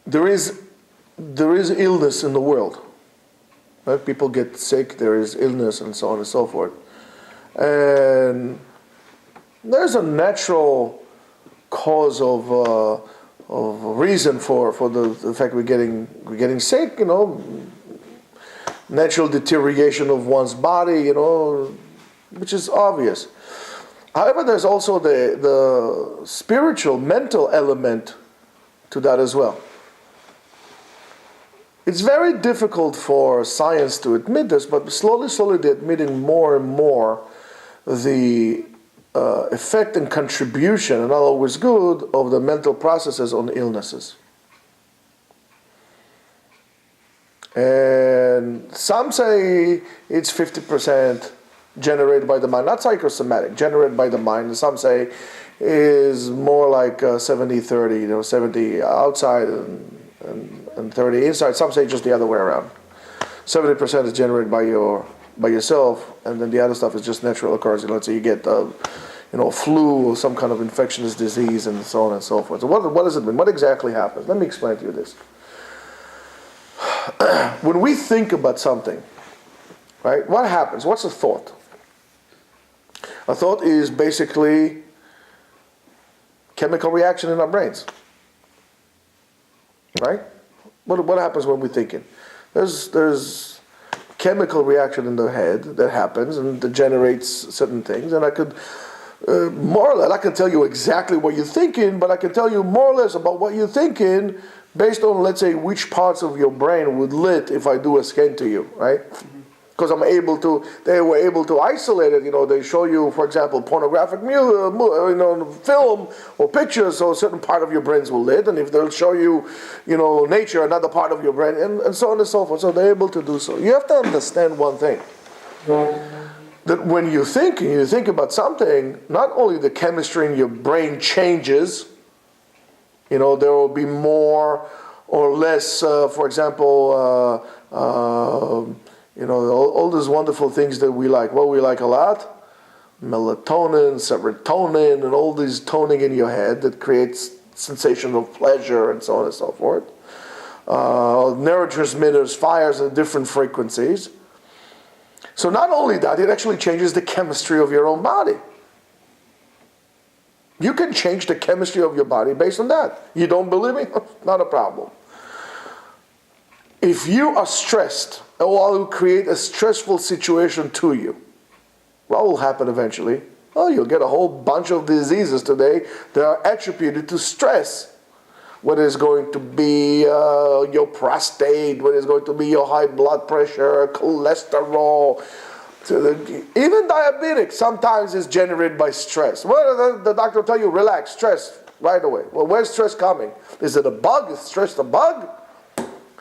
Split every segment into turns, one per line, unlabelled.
there is illness in the world. Right? People get sick, there is illness, and so on and so forth. And there's a natural cause of reason for the fact we're getting sick. Natural deterioration of one's body. Which is obvious. However, there's also the spiritual, mental element to that as well. It's very difficult for science to admit this, but slowly they're admitting more and more the effect and contribution, and not always good, of the mental processes on illnesses. And some say it's 50% generated by the mind, not psychosomatic, generated by the mind. And some say is more like 70-30, 70 outside and 30 inside. Some say just the other way around. 70% is generated by yourself, and then the other stuff is just natural occurrence. Let's say you get flu or some kind of infectious disease and so on and so forth. So what does it mean? What exactly happens? Let me explain to you this. When we think about something, right, what happens? What's a thought? A thought is basically chemical reaction in our brains. Right? What happens when we're thinking? There's chemical reaction in the head that happens and that generates certain things. And I could more or less, I can tell you exactly what you're thinking, but I can tell you more or less about what you're thinking based on, let's say, which parts of your brain would lit if I do a scan to you, right? Because they were able to isolate it. They show you, for example, pornographic film or pictures, so a certain part of your brains will lit, and if they'll show you, nature, another part of your brain, and so on and so forth. So they're able to do so. You have to understand one thing. That when you think about something, not only the chemistry in your brain changes, there will be more or less, for example, all those wonderful things that we like. What we like a lot, melatonin, serotonin, and all these toning in your head that creates sensation of pleasure and so on and so forth. Neurotransmitters fires at different frequencies. So not only that, it actually changes the chemistry of your own body. You can change the chemistry of your body based on that. You don't believe me? Not a problem. If you are stressed, or will create a stressful situation to you, what will happen eventually? Well, you'll get a whole bunch of diseases today that are attributed to stress. Whether it's going to be your prostate, whether it's going to be your high blood pressure, cholesterol, even diabetic sometimes is generated by stress. Well, the doctor will tell you, relax, stress, right away. Well, where's stress coming? Is it a bug? Is stress a bug?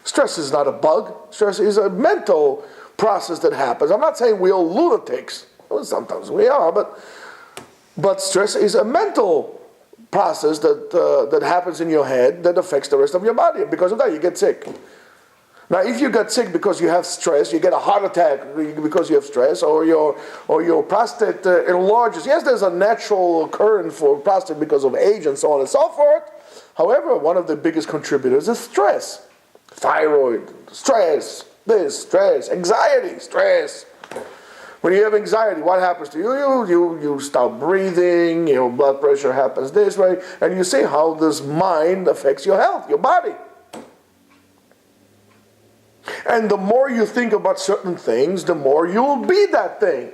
Stress is not a bug. Stress is a mental process that happens. I'm not saying we're all lunatics. Well, sometimes we are, but stress is a mental process that happens in your head that affects the rest of your body. And because of that, you get sick. Now, if you get sick because you have stress, you get a heart attack because you have stress, or your prostate enlarges. Yes, there's a natural occurrence for prostate because of age and so on and so forth. However, one of the biggest contributors is stress. Thyroid, stress, stress, anxiety, stress. When you have anxiety, what happens to you? You stop breathing, your blood pressure happens this way, and you see how this mind affects your health, your body. And the more you think about certain things, the more you'll be that thing.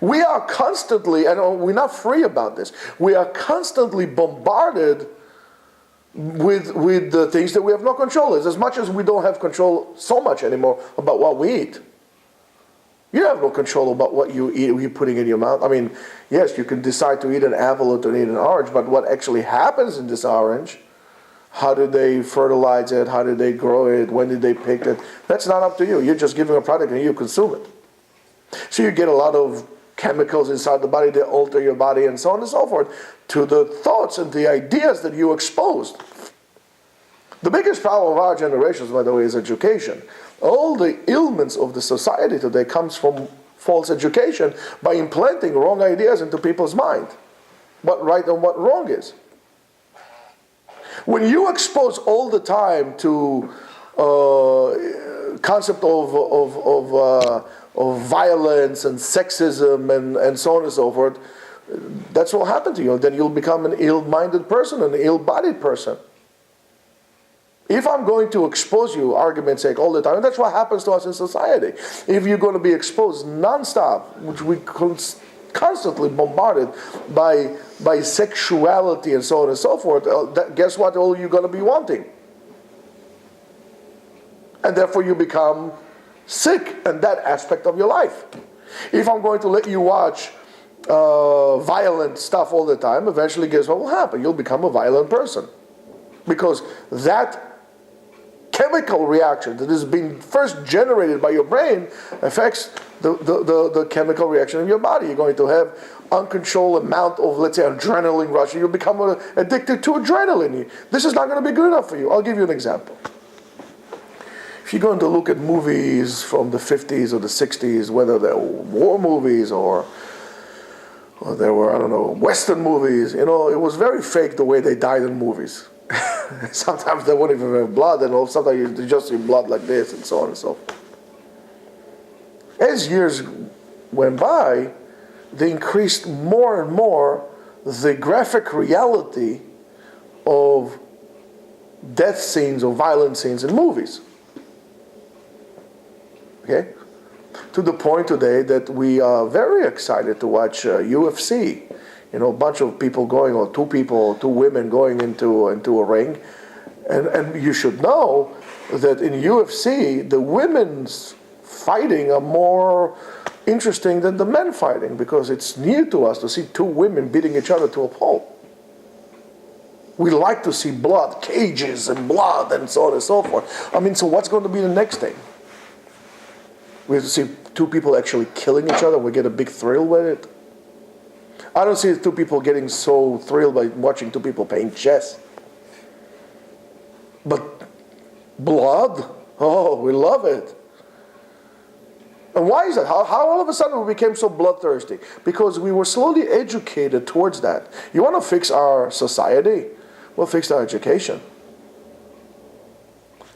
We are constantly, and we're not free about this, we are constantly bombarded with the things that we have no control. As much as we don't have control so much anymore about what we eat. You have no control about what you eat, what you're putting in your mouth. I mean, yes, you can decide to eat an apple or to eat an orange, but what actually happens in this orange, how did they fertilize it, how did they grow it, when did they pick it, that's not up to you. You're just giving a product and you consume it. So you get a lot of chemicals inside the body that alter your body and so on and so forth to the thoughts and the ideas that you exposed. The biggest problem of our generations, by the way, is education. All the ailments of the society today comes from false education by implanting wrong ideas into people's mind. What right and what wrong is. When you expose all the time to concept of violence and sexism and so on and so forth, that's what will happen to you. Then you'll become an ill-minded person, an ill-bodied person. If I'm going to expose you, argument's sake, all the time, and that's what happens to us in society. If you're going to be exposed non-stop, which we constantly bombarded by sexuality and so on and so forth, guess what all you're going to be wanting? And therefore you become sick in that aspect of your life. If I'm going to let you watch violent stuff all the time, eventually guess what will happen? You'll become a violent person. Because that chemical reaction that is being first generated by your brain affects the chemical reaction in your body. You're going to have uncontrolled amount of, let's say, adrenaline rush. You'll become addicted to adrenaline. This is not going to be good enough for you. I'll give you an example. If you're going to look at movies from the 50s or the 60s, whether they're war movies or there were, I don't know, Western movies, it was very fake the way they died in movies. Sometimes they wouldn't even have blood, and sometimes you just see blood like this, and so on and so forth. As years went by, they increased more and more the graphic reality of death scenes or violent scenes in movies. Okay? To the point today that we are very excited to watch UFC. A bunch of people going, or two women going into a ring. And you should know that in UFC, the women's fighting are more interesting than the men fighting, because it's new to us to see two women beating each other to a pulp. We like to see blood, cages and blood and so on and so forth. So what's going to be the next thing? We have to see two people actually killing each other and we get a big thrill with it? I don't see two people getting so thrilled by watching two people playing chess. But blood? Oh, we love it. And why is that? How all of a sudden we became so bloodthirsty? Because we were slowly educated towards that. You want to fix our society? Well, fix our education.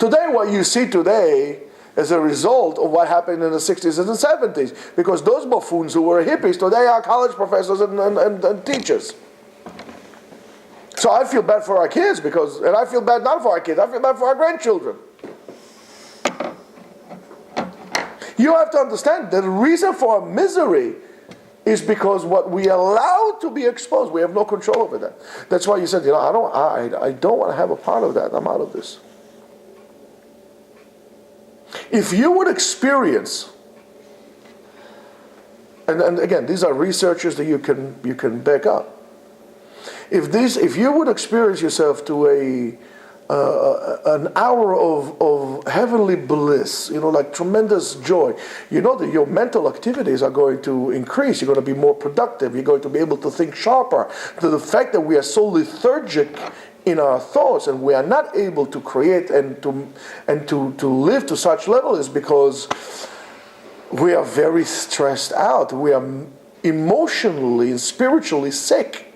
Today, what you see today as a result of what happened in the 60s and the 70s. Because those buffoons who were hippies today are college professors and teachers. So I feel bad for our kids, and I feel bad not for our kids, I feel bad for our grandchildren. You have to understand that the reason for our misery is because what we allow to be exposed, we have no control over that. That's why you said, I don't want to have a part of that. I'm out of this. If you would experience, and again, these are researchers that you can back up. If you would experience yourself to an hour of heavenly bliss, like tremendous joy, that your mental activities are going to increase. You're going to be more productive. You're going to be able to think sharper. The fact that we are so lethargic in our thoughts and we are not able to create and to live to such level is because we are very stressed out. We are emotionally and spiritually sick.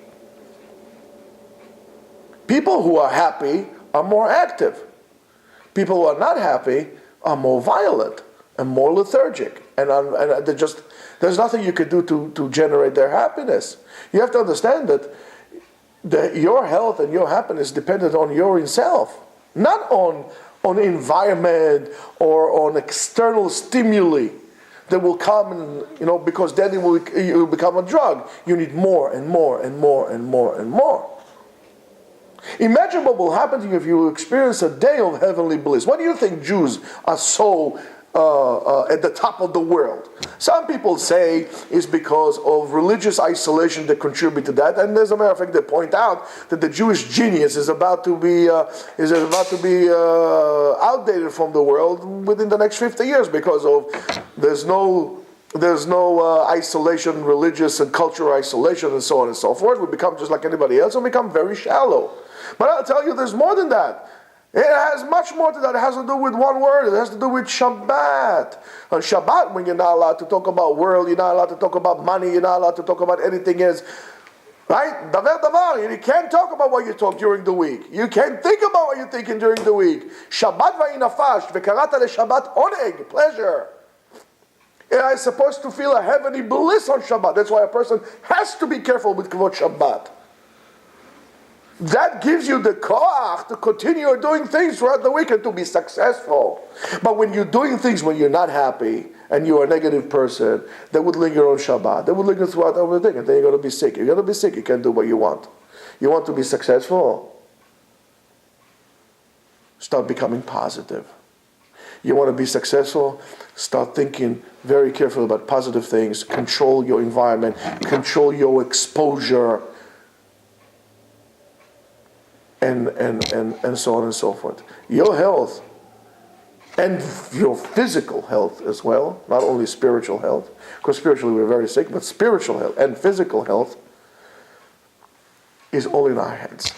People who are happy are more active. People who are not happy are more violent and more lethargic. And there's nothing you can do to generate their happiness. You have to understand that your health and your happiness dependent on your self, not on environment or on external stimuli that will come and, because then it will become a drug. You need more and more and more and more and more. Imagine what will happen to you if you experience a day of heavenly bliss. Why do you think Jews are so at the top of the world? Some people say it's because of religious isolation that contribute to that, and as a matter of fact, they point out that the Jewish genius is about to be outdated from the world within the next 50 years because of there's no isolation, religious and cultural isolation, and so on and so forth. We become just like anybody else and become very shallow. But I'll tell you, there's more than that. It has much more to that. It has to do with one word. It has to do with Shabbat. On Shabbat, when you're not allowed to talk about world, you're not allowed to talk about money, you're not allowed to talk about anything else. Right? Davar davar. You can't talk about what you talk during the week. You can't think about what you're thinking during the week. Shabbat va'inafash v'karata leShabbat oneg, pleasure. And I'm supposed to feel a heavenly bliss on Shabbat. That's why a person has to be careful with Kavod Shabbat. That gives you the koach to continue doing things throughout the week and to be successful. But when you're doing things when you're not happy and you're a negative person, that would linger on Shabbat. That would linger throughout everything. And then you're going to be sick. You're going to be sick. You can't do what you want. You want to be successful? Start becoming positive. You want to be successful? Start thinking very carefully about positive things. Control your environment. Control your exposure. And so on and so forth. Your health and your physical health as well, not only spiritual health, because spiritually we're very sick, but spiritual health and physical health is all in our hands.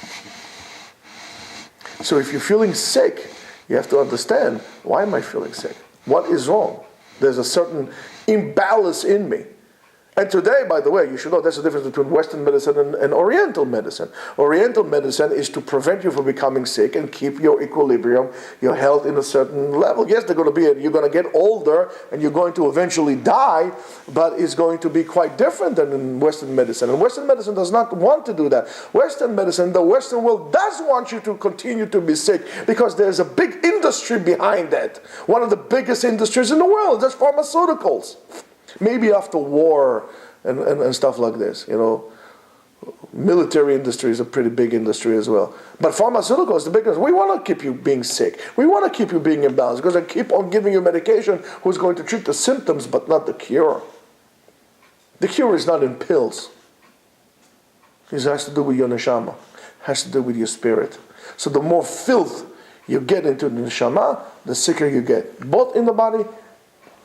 So if you're feeling sick, you have to understand, why am I feeling sick? What is wrong? There's a certain imbalance in me. And today, by the way, you should know that's the difference between Western medicine and Oriental medicine. Oriental medicine is to prevent you from becoming sick and keep your equilibrium, your health in a certain level. Yes, you're going to get older and you're going to eventually die, but it's going to be quite different than in Western medicine. And Western medicine does not want to do that. Western medicine, the Western world does want you to continue to be sick because there's a big industry behind that. One of the biggest industries in the world, that's pharmaceuticals. Maybe after war and stuff like this, military industry is a pretty big industry as well. But pharmaceuticals is the biggest. We want to keep you being sick. We want to keep you being imbalanced because they keep on giving you medication who's going to treat the symptoms but not the cure. The cure is not in pills. It has to do with your neshama. It has to do with your spirit. So the more filth you get into the neshama, the sicker you get, both in the body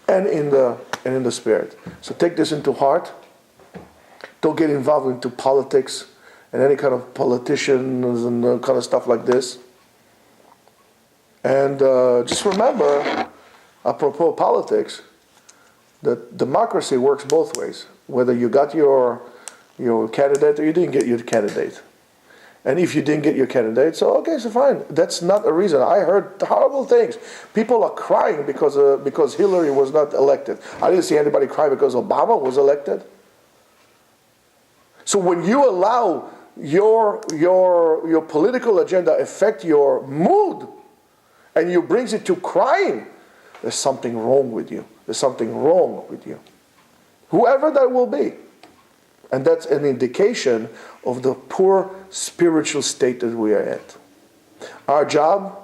and in the spirit. So take this into heart. Don't get involved into politics and any kind of politicians and kind of stuff like this. And just remember, apropos politics, that democracy works both ways. Whether you got your candidate or you didn't get your candidate. And if you didn't get your candidate, so fine. That's not a reason. I heard horrible things. People are crying because Hillary was not elected. I didn't see anybody cry because Obama was elected. So when you allow your political agenda affect your mood, and you brings it to crying, there's something wrong with you. There's something wrong with you. Whoever that will be. And that's an indication of the poor spiritual state that we are at. Our job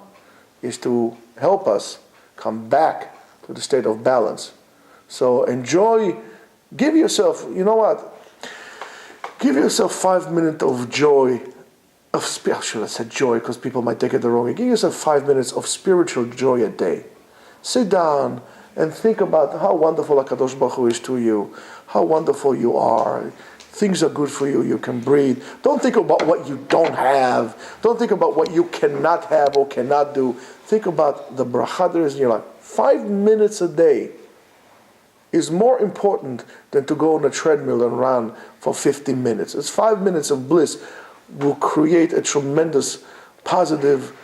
is to help us come back to the state of balance. So enjoy, give yourself, give yourself 5 minutes of joy, I should have said joy because people might take it the wrong way. Give yourself 5 minutes of spiritual joy a day. Sit down and think about how wonderful HaKadosh Baruch Hu is to you, how wonderful you are. Things are good for you. You can breathe. Don't think about what you don't have. Don't think about what you cannot have or cannot do. Think about the bracha there is in your life. 5 minutes a day is more important than to go on a treadmill and run for 15 minutes. It's 5 minutes of bliss will create a tremendous positive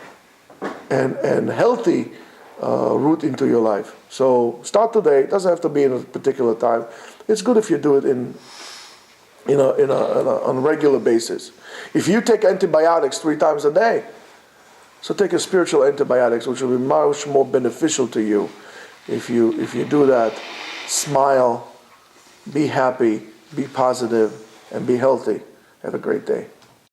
and healthy route into your life. So start today. It doesn't have to be in a particular time. It's good if you do it on a regular basis. If you take antibiotics 3 times a day, so take a spiritual antibiotics, which will be much more beneficial to you. If you do that, smile, be happy, be positive, and be healthy. Have a great day.